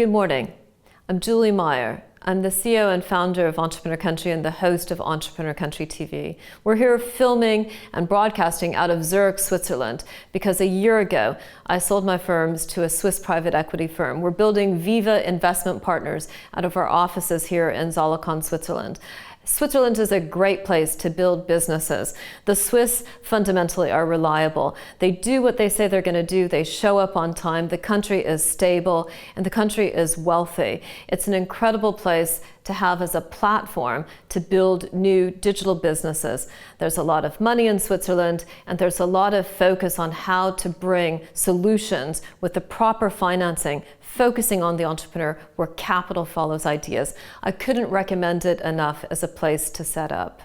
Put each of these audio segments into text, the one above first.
Good morning. I'm Julie Meyer. I'm the CEO and founder of Entrepreneur Country and the host of Entrepreneur Country TV. We're here filming and broadcasting out of Zurich, Switzerland, because a year ago I sold my firms to a Swiss private equity firm. We're building VIVA investment partners out of our offices here in Zurich, Switzerland. Switzerland is a great place to build businesses. The Swiss fundamentally are reliable. They do what they say they're going to do. They show up on time. The country is stable and the country is wealthy. It's an incredible place to have as a platform to build new digital businesses. There's a lot of money in Switzerland, and there's a lot of focus on how to bring solutions with the proper financing, focusing on the entrepreneur where capital follows ideas. I couldn't recommend it enough as a place to set up.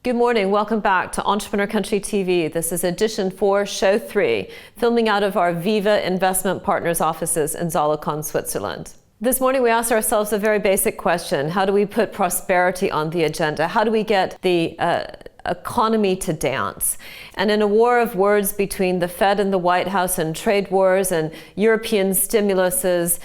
Good morning, welcome back to Entrepreneur Country TV. This is edition 4, show 3, filming out of our VIVA Investment Partners offices in Zurich, Switzerland. This morning we asked ourselves a very basic question. How do we put prosperity on the agenda? How do we get the economy to dance? And in a war of words between the Fed and the Whitehouse and trade wars and European stimuluses,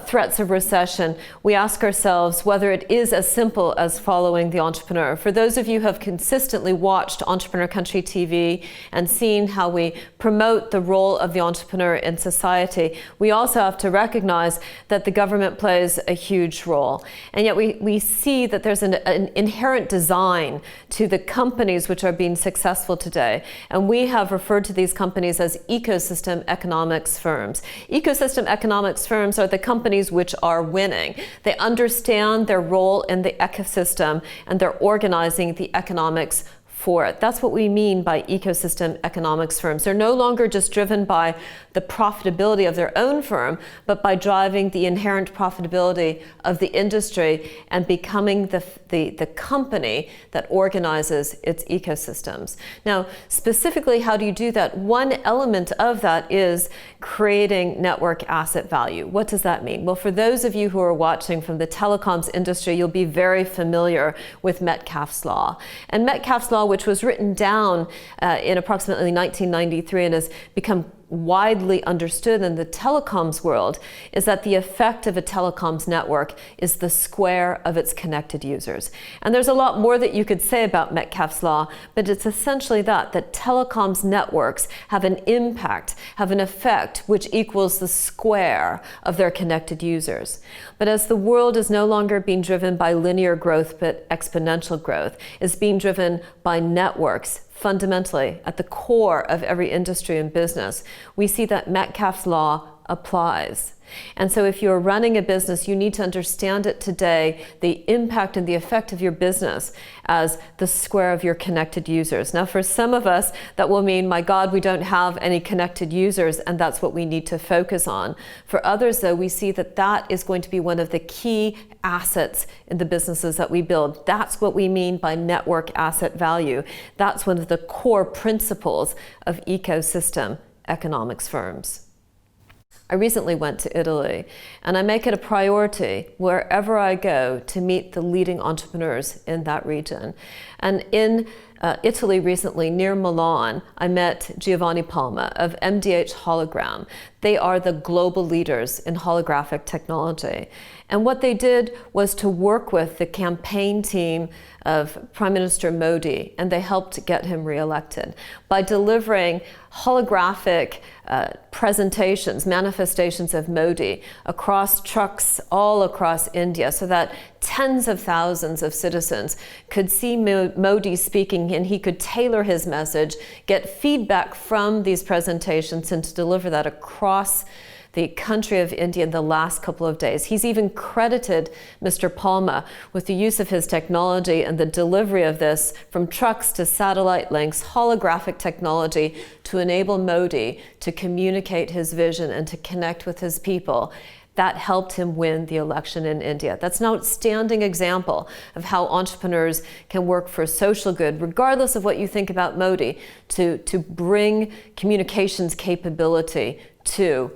threats of recession, we ask ourselves whether it is as simple as following the entrepreneur. For those of you who have consistently watched Entrepreneur Country TV and seen how we promote the role of the entrepreneur in society, we also have to recognize that the government plays a huge role. And yet we see that there's an inherent design to the companies which are being successful today. And we have referred to these companies as ecosystem economics firms. Ecosystem economics firms are the companies which are winning. They understand their role in the ecosystem and they're organizing the economics for it. That's what we mean by ecosystem economics firms. They're no longer just driven by the profitability of their own firm, but by driving the inherent profitability of the industry and becoming the company that organizes its ecosystems. Now, specifically, how do you do that? One element of that is creating network asset value. What does that mean? Well, for those of you who are watching from the telecoms industry, you'll be very familiar with Metcalfe's law. And Metcalfe's law, which was written down in approximately 1993 and has become widely understood in the telecoms world, is that the effect of a telecoms network is the square of its connected users. And there's a lot more that you could say about Metcalfe's law, but it's essentially that telecoms networks have an impact, have an effect which equals the square of their connected users. But as the world is no longer being driven by linear growth but exponential growth, is being driven by networks, fundamentally at the core of every industry and business, we see that Metcalfe's law applies. And so if you're running a business, you need to understand it today, the impact and the effect of your business as the square of your connected users. Now, for some of us, that will mean, my God, we don't have any connected users, and that's what we need to focus on. For others, though, we see that that is going to be one of the key assets in the businesses that we build. That's what we mean by network asset value. That's one of the core principles of ecosystem economics firms. I recently went to Italy, and I make it a priority wherever I go to meet the leading entrepreneurs in that region. And in Italy recently, near Milan, I met Giovanni Palma of MDH Hologram. They are the global leaders in holographic technology. And what they did was to work with the campaign team of Prime Minister Modi, and they helped get him reelected by delivering holographic presentations, manifestations of Modi across trucks all across India, so that tens of thousands of citizens could see Modi speaking, and he could tailor his message, get feedback from these presentations, and to deliver that across the country of India in the last couple of days. He's even credited Mr. Palma with the use of his technology and the delivery of this from trucks to satellite links, holographic technology to enable Modi to communicate his vision and to connect with his people. That helped him win the election in India. That's an outstanding example of how entrepreneurs can work for social good, regardless of what you think about Modi, to bring communications capability to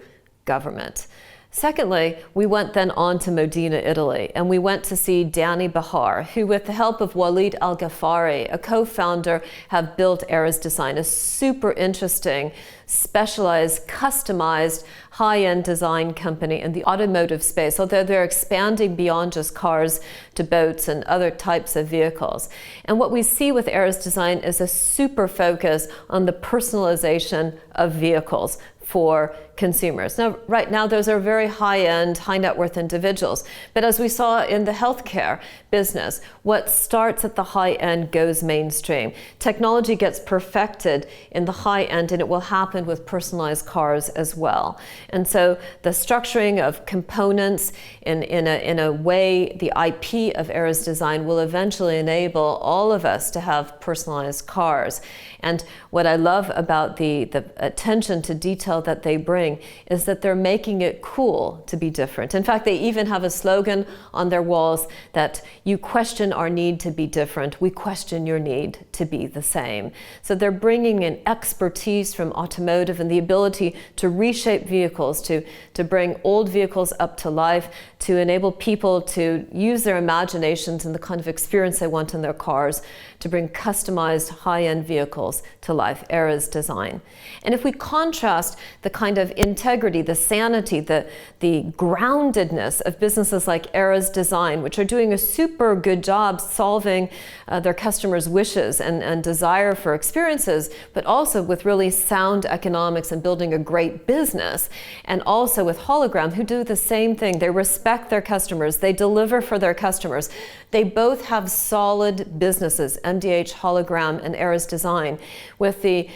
government. Secondly, we went then on to Modena, Italy, and we went to see Danny Bahar, who with the help of Walid Al-Ghaffari, a co-founder, have built Eras Design, a super interesting, specialized, customized, high-end design company in the automotive space, although they're expanding beyond just cars to boats and other types of vehicles. And what we see with Eras Design is a super focus on the personalization of vehicles for consumers. Now, right now, those are very high-end, high net worth individuals. But as we saw in the healthcare business, what starts at the high end goes mainstream. Technology gets perfected in the high end, and it will happen with personalized cars as well. And so the structuring of components in a way, the IP of Eras Design will eventually enable all of us to have personalized cars. And what I love about the attention to detail that they bring is that they're making it cool to be different. In fact, they even have a slogan on their walls that you question our need to be different, we question your need to be the same. So they're bringing in expertise from automotive and the ability to reshape vehicles, to bring old vehicles up to life, to enable people to use their imaginations and the kind of experience they want in their cars, to bring customized high-end vehicles to life, Eras Design. And if we contrast the kind of integrity, the sanity, the groundedness of businesses like Eras Design, which are doing a super good job solving their customers' wishes and desire for experiences, but also with really sound economics and building a great business, and also with Hologram, who do the same thing. They respect their customers, they deliver for their customers. They both have solid businesses, MDH, Hologram, and Eras Design, with the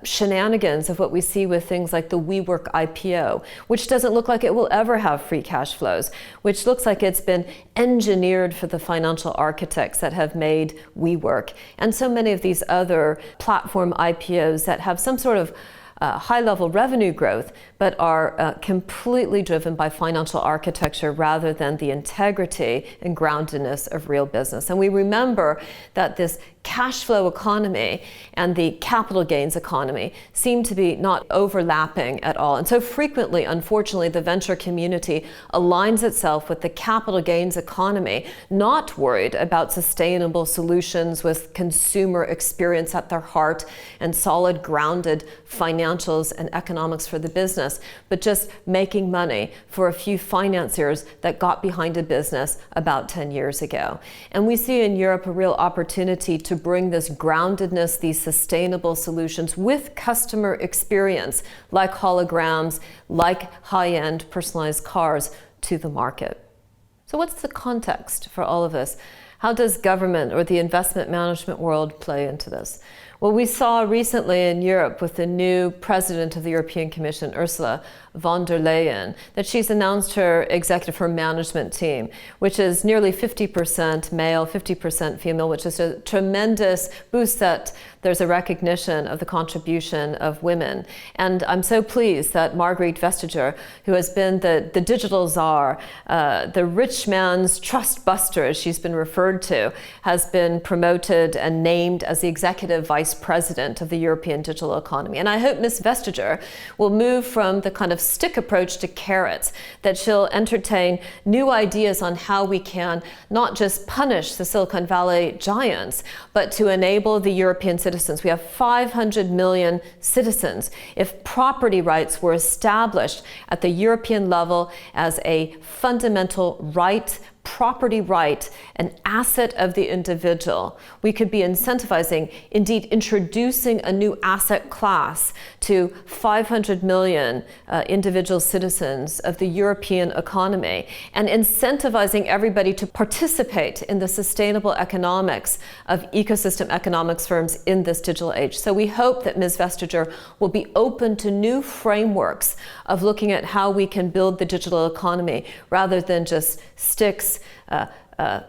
shenanigans of what we see with things like the WeWork IPO, which doesn't look like it will ever have free cash flows, which looks like it's been engineered for the financial architects that have made WeWork, and so many of these other platform IPOs that have some sort of high-level revenue growth, but are completely driven by financial architecture rather than the integrity and groundedness of real business. And we remember that this cash flow economy and the capital gains economy seem to be not overlapping at all. And so frequently, unfortunately, the venture community aligns itself with the capital gains economy, not worried about sustainable solutions with consumer experience at their heart and solid, grounded financials and economics for the business, but just making money for a few financiers that got behind a business about 10 years ago. And we see in Europe a real opportunity to bring this groundedness, these sustainable solutions with customer experience, like holograms, like high-end personalized cars, to the market. So what's the context for all of this? How does government or the investment management world play into this? Well, we saw recently in Europe with the new president of the European Commission, Ursula von der Leyen, that she's announced her management team, which is nearly 50% male, 50% female, which is a tremendous boost that there's a recognition of the contribution of women. And I'm so pleased that Margrethe Vestager, who has been the digital czar, the rich man's trust buster, as she's been referred to, has been promoted and named as the executive vice president of the European digital economy. And I hope Ms. Vestager will move from the kind of stick approach to carrots, that she'll entertain new ideas on how we can not just punish the Silicon Valley giants, but to enable the European citizens. We have 500 million citizens. If property rights were established at the European level as a fundamental right, property right, an asset of the individual, we could be incentivizing, indeed introducing a new asset class to 500 million individual citizens of the European economy, and incentivizing everybody to participate in the sustainable economics of ecosystem economics firms in this digital age. So we hope that Ms. Vestager will be open to new frameworks of looking at how we can build the digital economy rather than just sticks,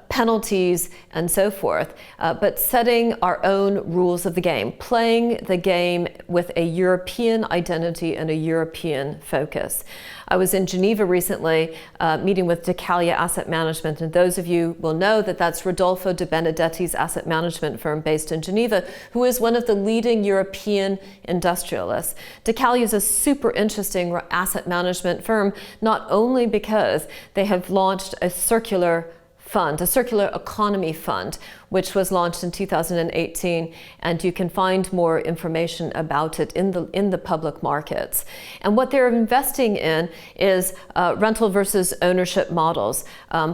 penalties and so forth, but setting our own rules of the game, playing the game with a European identity and a European focus. I was in Geneva recently meeting with Decalia Asset Management, and those of you will know that that's Rodolfo de Benedetti's asset management firm based in Geneva, who is one of the leading European industrialists. Decalia is a super interesting asset management firm, not only because they have launched a circular economy fund, which was launched in 2018, and you can find more information about it in the public markets. And what they're investing in is rental versus ownership models,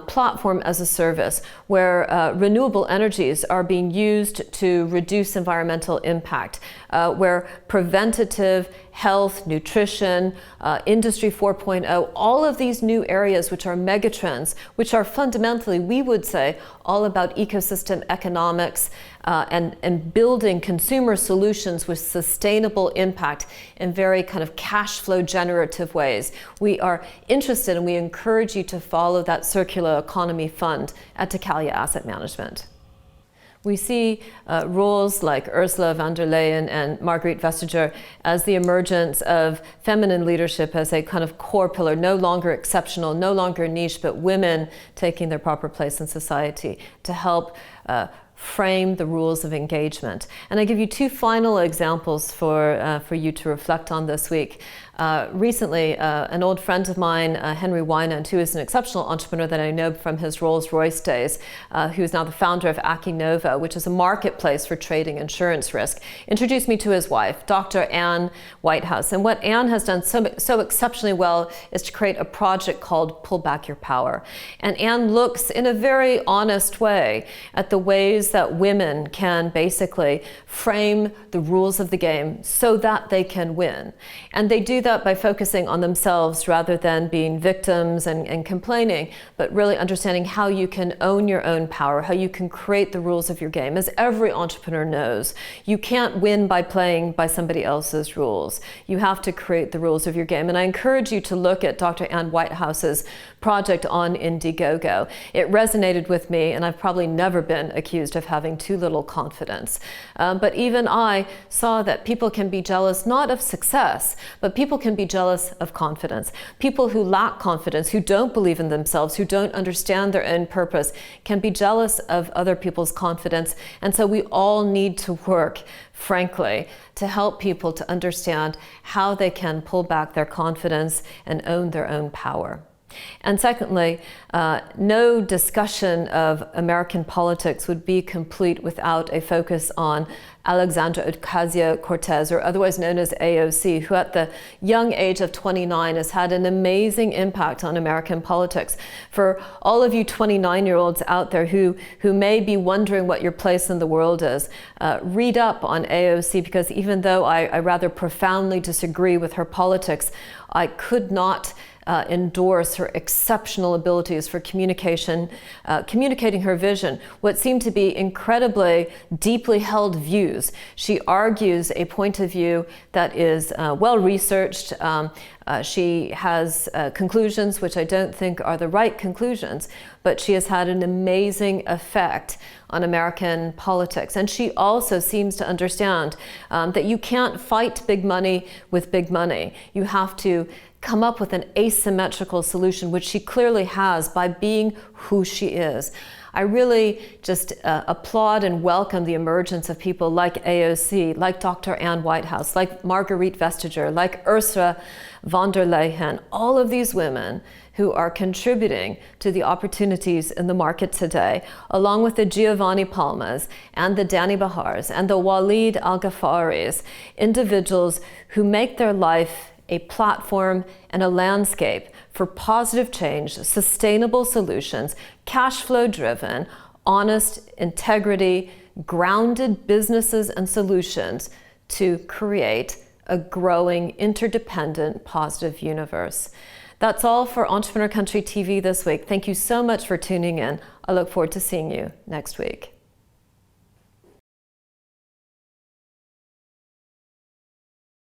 platform as a service, where renewable energies are being used to reduce environmental impact, where preventative health, nutrition, Industry 4.0, all of these new areas which are megatrends, which are fundamentally, we would say, all about ecosystem economics and building consumer solutions with sustainable impact in very kind of cash flow generative ways. We are interested and we encourage you to follow that circular economy fund at Decalia Asset Management. We see roles like Ursula von der Leyen and Margrethe Vestager as the emergence of feminine leadership as a kind of core pillar, no longer exceptional, no longer niche, but women taking their proper place in society to help frame the rules of engagement. And I give you two final examples for you to reflect on this week. Recently, an old friend of mine, Henri Winand, who is an exceptional entrepreneur that I know from his Rolls-Royce days, who is now the founder of Akinova, which is a marketplace for trading insurance risk, introduced me to his wife, Dr. Anne Whitehouse. And what Anne has done so exceptionally well is to create a project called Pull Back Your Power. And Anne looks in a very honest way at the ways that women can basically frame the rules of the game so that they can win. And they do that by focusing on themselves rather than being victims and complaining, but really understanding how you can own your own power, how you can create the rules of your game. As every entrepreneur knows, you can't win by playing by somebody else's rules. You have to create the rules of your game. And I encourage you to look at Dr. Anne Whitehouse's project on Indiegogo. It resonated with me, and I've probably never been accused of having too little confidence. But even I saw that people can be jealous not of success, but people can be jealous of confidence. People who lack confidence, who don't believe in themselves, who don't understand their own purpose, can be jealous of other people's confidence. And so we all need to work, frankly, to help people to understand how they can pull back their confidence and own their own power. And secondly, no discussion of American politics would be complete without a focus on Alexandria Ocasio-Cortez, or otherwise known as AOC, who at the young age of 29 has had an amazing impact on American politics. For all of you 29-year-olds out there who may be wondering what your place in the world is, read up on AOC, because even though I rather profoundly disagree with her politics, I could not endorse her exceptional abilities for communication, communicating her vision, what seem to be incredibly deeply held views. She argues a point of view that is well researched. She has conclusions which I don't think are the right conclusions, but she has had an amazing effect on American politics. And she also seems to understand that you can't fight big money with big money. You have to come up with an asymmetrical solution, which she clearly has by being who she is. I really just applaud and welcome the emergence of people like AOC, like Dr. Anne Whitehouse, like Margrethe Vestager, like Ursula von der Leyen, all of these women who are contributing to the opportunities in the market today, along with the Giovanni Palmas and the Danny Bahars and the Walid Al-Ghafaris, individuals who make their life a platform and a landscape for positive change, sustainable solutions, cash flow driven, honest, integrity, grounded businesses and solutions to create a growing, interdependent, positive universe. That's all for Entrepreneur Country TV this week. Thank you so much for tuning in. I look forward to seeing you next week.